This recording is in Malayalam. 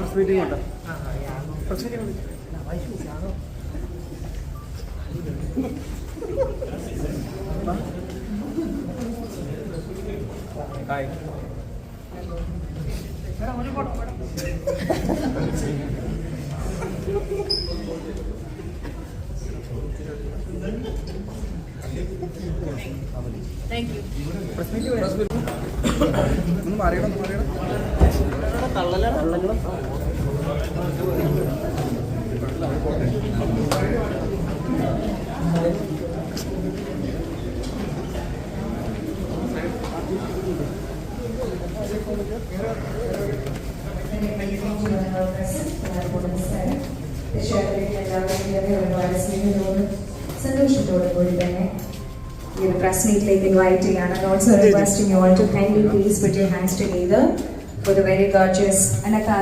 പ്രസ് മീറ്റിംഗ് ഉണ്ട്. Press meeting hi. ഒന്ന് മാറിയണം. സന്തോഷത്തോടെ കൂടി തന്നെ ഈ ഒരു പ്രസ് മീറ്റിലേക്ക് ഇൻവൈറ്റ് ചെയ്യാണ്. And also requesting you all to kindly please put your hands together for the very gorgeous Anaka